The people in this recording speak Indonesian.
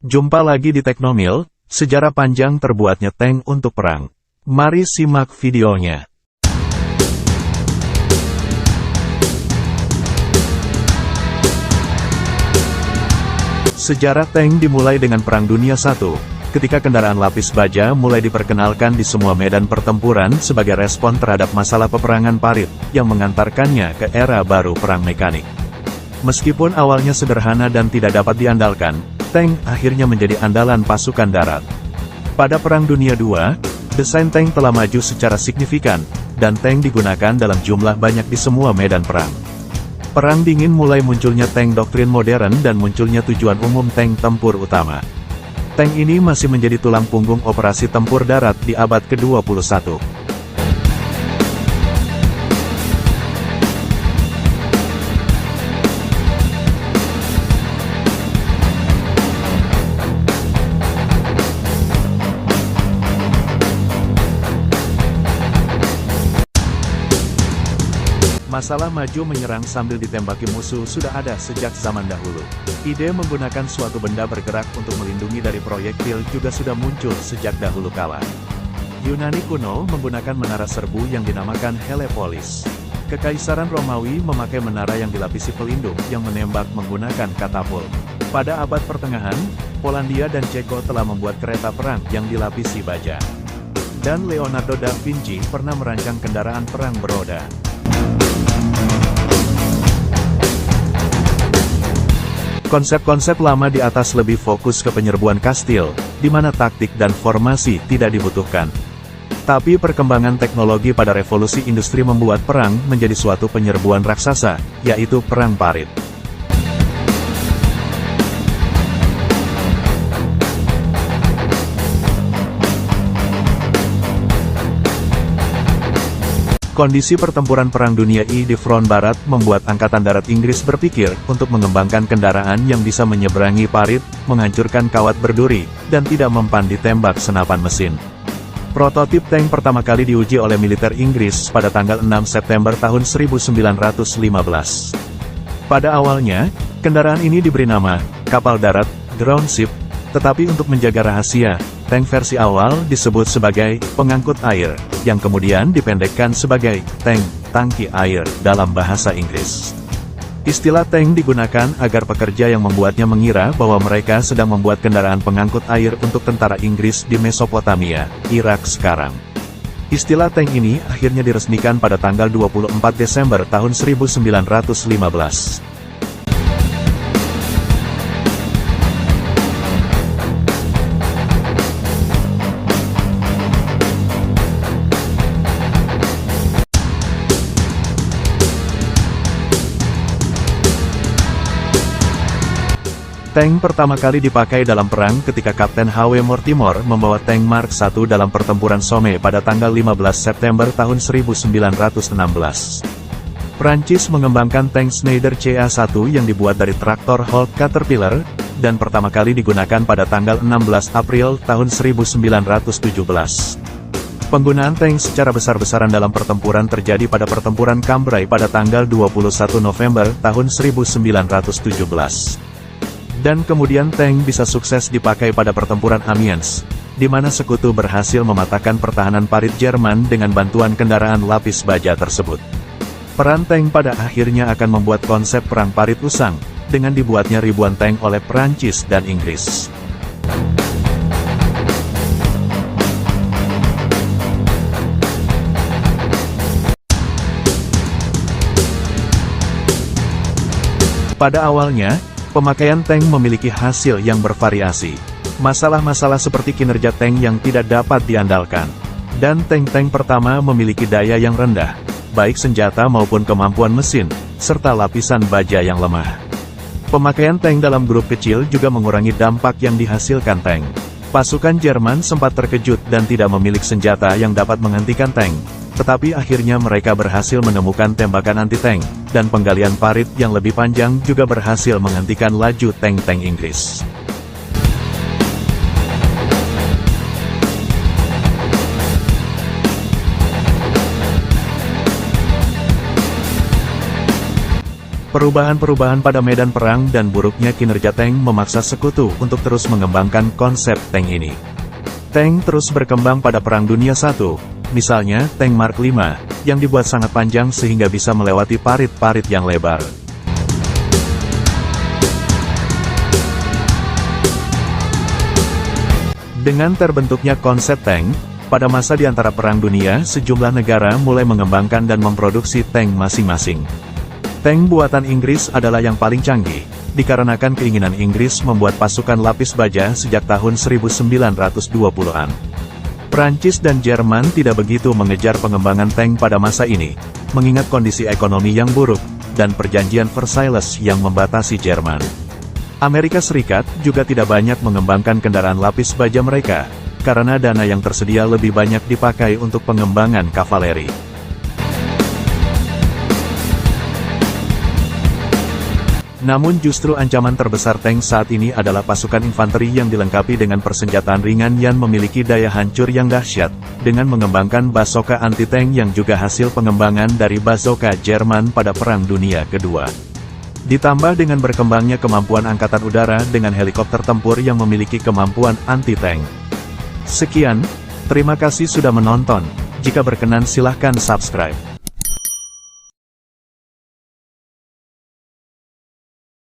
Jumpa lagi di Teknomil, sejarah panjang terbuatnya tank untuk perang. Mari simak videonya. Sejarah tank dimulai dengan Perang Dunia I, ketika kendaraan lapis baja mulai diperkenalkan di semua medan pertempuran sebagai respon terhadap masalah peperangan parit, yang mengantarkannya ke era baru perang mekanik. Meskipun awalnya sederhana dan tidak dapat diandalkan, tank akhirnya menjadi andalan pasukan darat. Pada Perang Dunia II, desain tank telah maju secara signifikan, dan tank digunakan dalam jumlah banyak di semua medan perang. Perang Dingin mulai munculnya tank doktrin modern dan munculnya tujuan umum tank tempur utama. Tank ini masih menjadi tulang punggung operasi tempur darat di abad ke-21. Masalah maju menyerang sambil ditembaki musuh sudah ada sejak zaman dahulu. Ide menggunakan suatu benda bergerak untuk melindungi dari proyektil juga sudah muncul sejak dahulu kala. Yunani kuno menggunakan menara serbu yang dinamakan Helepolis. Kekaisaran Romawi memakai menara yang dilapisi pelindung yang menembak menggunakan katapult. Pada abad pertengahan, Polandia dan Ceko telah membuat kereta perang yang dilapisi baja. Dan Leonardo da Vinci pernah merancang kendaraan perang beroda. Konsep-konsep lama di atas lebih fokus ke penyerbuan kastil, di mana taktik dan formasi tidak dibutuhkan. Tapi perkembangan teknologi pada revolusi industri membuat perang menjadi suatu penyerbuan raksasa, yaitu perang parit. Kondisi pertempuran Perang Dunia I di front barat membuat Angkatan Darat Inggris berpikir untuk mengembangkan kendaraan yang bisa menyeberangi parit, menghancurkan kawat berduri, dan tidak mempan ditembak senapan mesin. Prototip tank pertama kali diuji oleh militer Inggris pada tanggal 6 September tahun 1915. Pada awalnya, kendaraan ini diberi nama kapal darat, ground ship, tetapi untuk menjaga rahasia, tank versi awal disebut sebagai pengangkut air, yang kemudian dipendekkan sebagai tank, tangki air, dalam bahasa Inggris. Istilah tank digunakan agar pekerja yang membuatnya mengira bahwa mereka sedang membuat kendaraan pengangkut air untuk tentara Inggris di Mesopotamia, Irak sekarang. Istilah tank ini akhirnya diresmikan pada tanggal 24 Desember tahun 1915. Tank pertama kali dipakai dalam perang ketika Kapten H.W. Mortimer membawa tank Mark I dalam pertempuran Somme pada tanggal 15 September tahun 1916. Prancis mengembangkan tank Schneider CA-1 yang dibuat dari traktor Holt Caterpillar, dan pertama kali digunakan pada tanggal 16 April tahun 1917. Penggunaan tank secara besar-besaran dalam pertempuran terjadi pada pertempuran Cambrai pada tanggal 21 November tahun 1917. Dan kemudian tank bisa sukses dipakai pada pertempuran Amiens, di mana sekutu berhasil mematahkan pertahanan parit Jerman dengan bantuan kendaraan lapis baja tersebut. Peran tank pada akhirnya akan membuat konsep perang parit usang, dengan dibuatnya ribuan tank oleh Prancis dan Inggris. Pada awalnya, pemakaian tank memiliki hasil yang bervariasi. Masalah-masalah seperti kinerja tank yang tidak dapat diandalkan. Dan tank-tank pertama memiliki daya yang rendah, baik senjata maupun kemampuan mesin, serta lapisan baja yang lemah. Pemakaian tank dalam grup kecil juga mengurangi dampak yang dihasilkan tank. Pasukan Jerman sempat terkejut dan tidak memiliki senjata yang dapat menghentikan tank. Tetapi akhirnya mereka berhasil menemukan tembakan anti-tank, dan penggalian parit yang lebih panjang juga berhasil menghentikan laju tank-tank Inggris. Perubahan-perubahan pada medan perang dan buruknya kinerja tank memaksa sekutu untuk terus mengembangkan konsep tank ini. Tank terus berkembang pada Perang Dunia I, misalnya tank Mark V, yang dibuat sangat panjang sehingga bisa melewati parit-parit yang lebar. Dengan terbentuknya konsep tank, pada masa di antara Perang Dunia, sejumlah negara mulai mengembangkan dan memproduksi tank masing-masing. Tank buatan Inggris adalah yang paling canggih, dikarenakan keinginan Inggris membuat pasukan lapis baja sejak tahun 1920-an. Prancis dan Jerman tidak begitu mengejar pengembangan tank pada masa ini, mengingat kondisi ekonomi yang buruk, dan perjanjian Versailles yang membatasi Jerman. Amerika Serikat juga tidak banyak mengembangkan kendaraan lapis baja mereka, karena dana yang tersedia lebih banyak dipakai untuk pengembangan kavaleri. Namun justru ancaman terbesar tank saat ini adalah pasukan infanteri yang dilengkapi dengan persenjataan ringan yang memiliki daya hancur yang dahsyat, dengan mengembangkan bazooka anti-tank yang juga hasil pengembangan dari bazooka Jerman pada Perang Dunia Kedua. Ditambah dengan berkembangnya kemampuan angkatan udara dengan helikopter tempur yang memiliki kemampuan anti-tank. Sekian, terima kasih sudah menonton. Jika berkenan silahkan subscribe.